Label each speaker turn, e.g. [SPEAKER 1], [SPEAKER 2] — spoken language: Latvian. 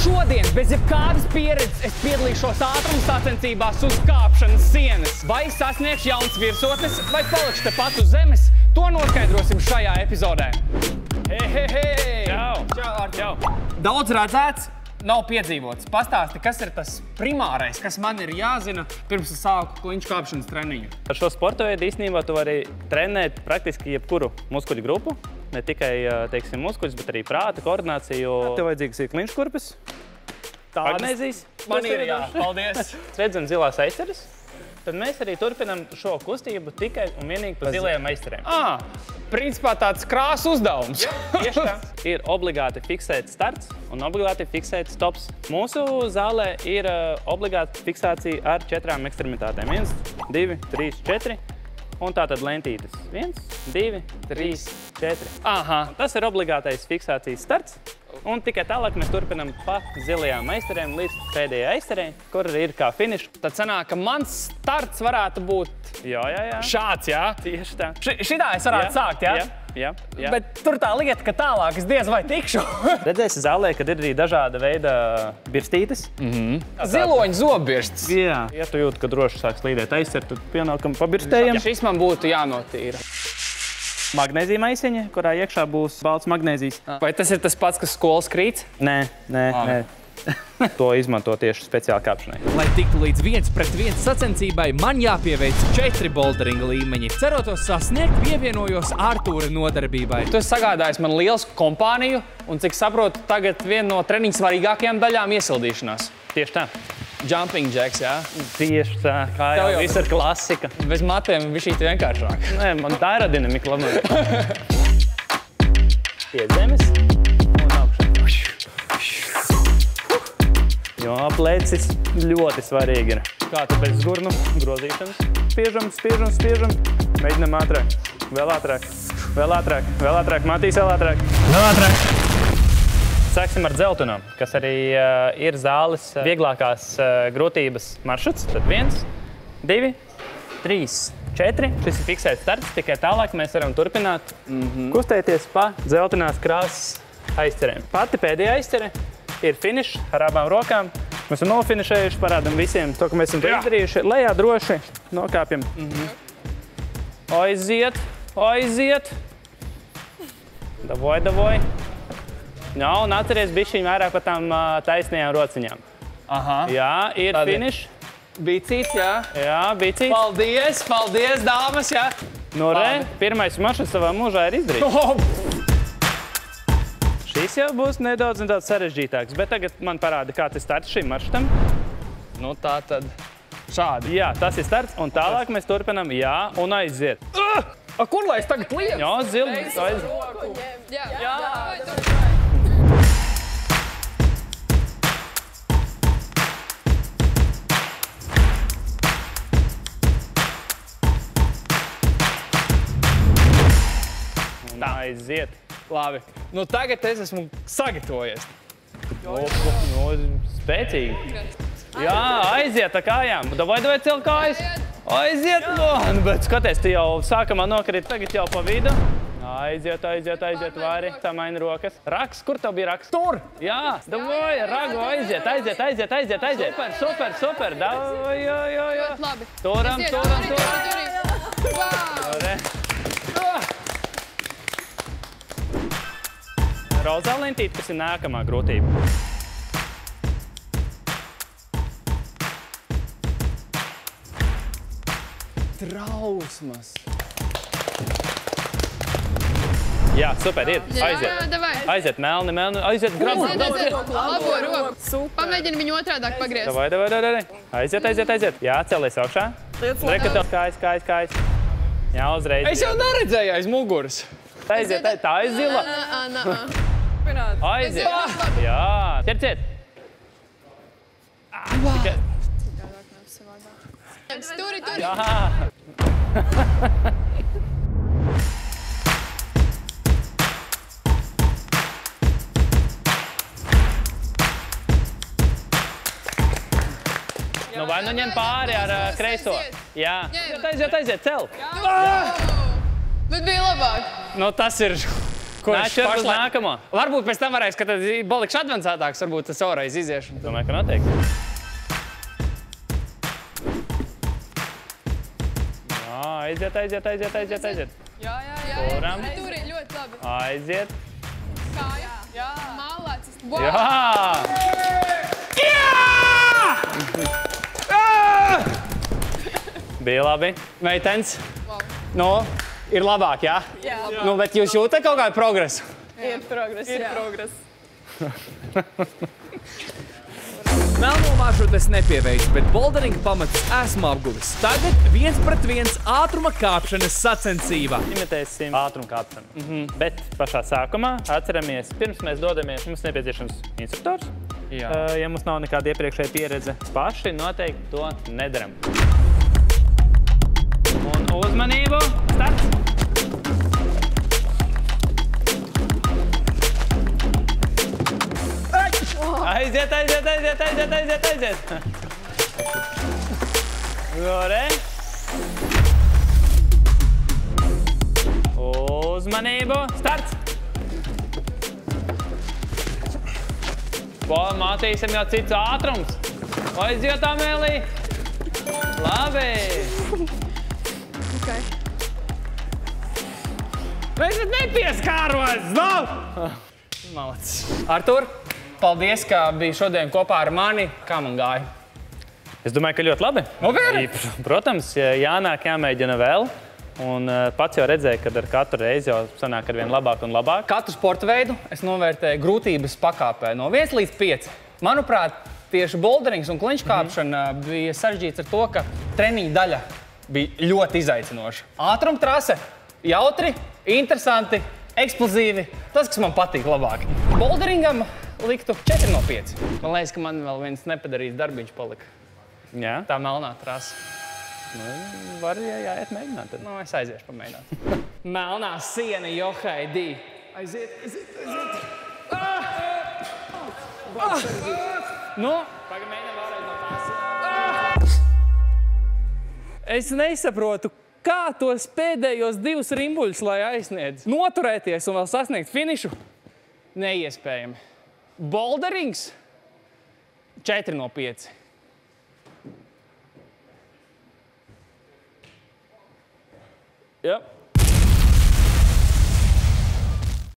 [SPEAKER 1] Šodien, bez jebkādas pieredzes, es piedalīšos ātruma sacensībās uz kāpšanas sienas. Vai sasniegšu jauns virsotnes, vai palikšu tepat uz zemes, to noskaidrosim šajā epizodē. Hei!
[SPEAKER 2] Čau!
[SPEAKER 1] Čau! Daudz redzēts, nav piedzīvots. Pastāsti, kas ir tas primārais, kas man ir jāzina, pirms es sāku kliņšu kāpšanas treniņu.
[SPEAKER 2] Ar šo sporta veidu īstenībā tu vari trenēt praktiski jebkuru muskuļu grupu. Ne tikai, teiksim, muskuļus, bet arī prāta, koordināciju. Tev vajadzīgas ir kliņšu kurpes. Magnēzijas.
[SPEAKER 1] Man ir, jā. Paldies.
[SPEAKER 2] Redzam zilās aizceres. Tad mēs arī turpinam šo kustību tikai un vienīgi pa zilajiem aizcerēm.
[SPEAKER 1] Principā tāds krāsu uzdevums.
[SPEAKER 2] Tieši tā. Ir obligāti fiksēts starts un obligāti fiksēts stops. Mūsu zālē ir obligāta fiksācija ar 4 ekstremitātēm. 1, 2, 3, 4. Un tātad lentītes. 1, 2, 3, 4. Un tas ir obligātais fiksācijas starts. Un tikai tālāk mēs turpinam pa zilajām aizcerēm līdz pēdējai aizcerei, kur ir kā finiš.
[SPEAKER 1] Tad sanāk, ka mans starts varētu būt šāds, jā?
[SPEAKER 2] Tieši tā.
[SPEAKER 1] Šitā es varētu sākt, jā?
[SPEAKER 2] Jā.
[SPEAKER 1] Bet tur tā lieta, ka tālāk es diez vai tikšu.
[SPEAKER 2] Redzēsi zālē, kad ir arī dažāda veida birstītes.
[SPEAKER 1] Ziloņu zobbirsts.
[SPEAKER 2] Jā. Ja tu jūti, ka droši sāk slīdēt aizcer, tad pienākam pabirstējam.
[SPEAKER 1] Šis man būtu jānotīra.
[SPEAKER 2] Magnēzija maisiņa, kurā iekšā būs balts magnēzijas.
[SPEAKER 1] Vai tas ir tas pats, kas skolas krīts?
[SPEAKER 2] Nē. To izmanto tieši speciāli kāpšanai.
[SPEAKER 3] Lai tiktu līdz 1-pret-1 sacensībai, man jāpieveic 4 boulderinga līmeņi. Cerot to sasniegt, pievienojos Artūra nodarbībai.
[SPEAKER 1] Tu esi sagādājis man liels kompāniju, un cik saprotu, tagad viena no treniņa svarīgākajām daļām iesildīšanās.
[SPEAKER 2] Tieši tā.
[SPEAKER 1] Jumping jacks, jā?
[SPEAKER 2] Tieši tā. Kā jau viss ir klasika.
[SPEAKER 1] Bez matiem bišķīt vienkāršāk.
[SPEAKER 2] Nē, man tā ir aerodinamika labāk. Pie zemes un augšā. Jo plecis ļoti svarīgi ir. Kā tu bez gurnu grozīšanas? Spiežam. Mēģinam ātrāk. Vēl ātrāk. Matīs vēl ātrāk. Sāksim ar dzeltenām, kas arī ir zāles vieglākās grūtības maršruts. Tad 1, 2, 3, 4. Šis ir fiksēts starts, tikai tālāk mēs varam turpināt kustēties pa dzeltenās krāsas aizcerēm. Pati pēdējā aizcere ir finišs ar abām rokām. Mēs esam nofinišējuši, parādam visiem to, ka mēs esam izdarījuši. Lejā droši nokāpjam. Aiziet. Davoj. Jā, un atceries bišķiņ vairāk par tām taisnajām rociņām. Jā, ir finišs.
[SPEAKER 1] Bicīts, jā?
[SPEAKER 2] Jā, bicīts.
[SPEAKER 1] Paldies, dāmas, jā?
[SPEAKER 2] No pirmais maršruts savā mūžā ir izdarīts. Šis jau būs nedaudz sarežģītāks, bet tagad man parāda, kāds ir starts šim maršrutam.
[SPEAKER 1] Nu tā tad šādi.
[SPEAKER 2] Jā, tas ir starts, un tālāk mēs turpinam, un aiziet.
[SPEAKER 1] Kur lai es tagad lieku?
[SPEAKER 2] Jā, zildi, aiziet.
[SPEAKER 4] Jā.
[SPEAKER 2] Un aiziet.
[SPEAKER 1] Labi. Nu tagad es esmu sagatavojies.
[SPEAKER 2] Spēcīgi. Jā, aiziet ar kājām. Davai cel kājas. Aiziet, bet skaties, tu jau sākamā nokrīt, tagad jau pa vidu. Aiziet, vari, samaini rokas. Raks, kur tev bija raks?
[SPEAKER 1] Tur!
[SPEAKER 2] Jā, davai, ragu, aiziet. Super, davai, jā. Turam. Rozā lentīte, kas ir nākamā grūtība.
[SPEAKER 1] Trausmas.
[SPEAKER 2] Jā, super, ir. Aiziet, melni, aiziet grabu.
[SPEAKER 4] Labo roku. Pamēģini viņu otrādāk pagriezt.
[SPEAKER 2] Davai. Aiziet. Jā, celies augšā. Reka tev kājas. Jā, uzreiz.
[SPEAKER 1] Es jau neredzēju aiz muguras.
[SPEAKER 2] Aiziet, tā ir zila. Aiziet. Jā, ķerciet.
[SPEAKER 4] Sturi.
[SPEAKER 2] Jā. Nu vai nu ņem pāri ar kreiso? Jā. Aiziet, cel.
[SPEAKER 4] Bet bija labāk.
[SPEAKER 1] Nu tas ir Kurš
[SPEAKER 2] Nāc uz nākamo.
[SPEAKER 1] Varbūt pēc tam varēs, ka tad balikšu advancētāks, varbūt tas vēlreiz iziešu.
[SPEAKER 2] Domāju, ka noteikti. Aiziet.
[SPEAKER 4] Jā.
[SPEAKER 2] Turam.
[SPEAKER 4] Tur ir ļoti labi.
[SPEAKER 2] Aiziet.
[SPEAKER 4] Kāja. Jā. Mālācis. Wow.
[SPEAKER 1] Jā!
[SPEAKER 2] Bija labi.
[SPEAKER 1] Meitens,
[SPEAKER 4] Wow.
[SPEAKER 1] nu, ir labāk, jā?
[SPEAKER 4] Jā.
[SPEAKER 1] Nu, bet jūs jūtat kaut kādu progresu?
[SPEAKER 4] Ir progress.
[SPEAKER 3] Melno maršrutu es nepieveicu, bet boulderinga pamatus esmu apguvis. Tagad 1-pret-1 ātruma kāpšanas sacensība.
[SPEAKER 2] Imitēsim ātrumu kāpšanu. Bet pašā sākumā atceramies, pirms mēs dodamies, mums nepieciešams instruktors.
[SPEAKER 1] Jā.
[SPEAKER 2] Ja mums nav nekāda iepriekšēja pieredze, paši noteikti to nedaram. Un uzmanību, starts! Aiziet! Gore! Uzmanību, starts! Mātīsim jau cits ātrums. Aiziet, Amēlī! Labi!
[SPEAKER 4] Okay.
[SPEAKER 1] Mēs pat nepieskāros, nu! Malacis. Artur, paldies, ka biji šodien kopā ar mani. Kā man gāja?
[SPEAKER 2] Es domāju, ka ļoti labi.
[SPEAKER 1] Nopietni?
[SPEAKER 2] Protams, jānāk, jāmēģina vēl. Un pats jau redzēju, ka ar katru reizi jau sanāk ar vien labāk un labāk.
[SPEAKER 1] Katru sporta veidu es novērtēju grūtības pakāpē no 1 līdz 5. Manuprāt, tieši boulderings un kliņšu kāpšana bija sarežģīts ar to, ka treniņa daļa bija ļoti izaicinoša. Ātruma trase, jautri, interesanti, eksplozīvi. Tas, kas man patīk labāk. Boulderingam liktu 4 no 5. Man liekas, ka man vēl viens nepadarīts darbiņš palika.
[SPEAKER 2] Jā?
[SPEAKER 1] Tā melnā trase.
[SPEAKER 2] Var jāiet mēģināt. Tad.
[SPEAKER 1] Nu, es aiziešu pamēģināt. Melnā siena, Johaidī. Aiziet. Nu, pagamēģinām vēlreiz no tās. Es nesaprotu, kā tos pēdējos 2 rimbuļus, lai aizsniedz. Noturēties un vēl sasniegt finišu? Neiespējami. Boulderings? 4 no 5. Yep.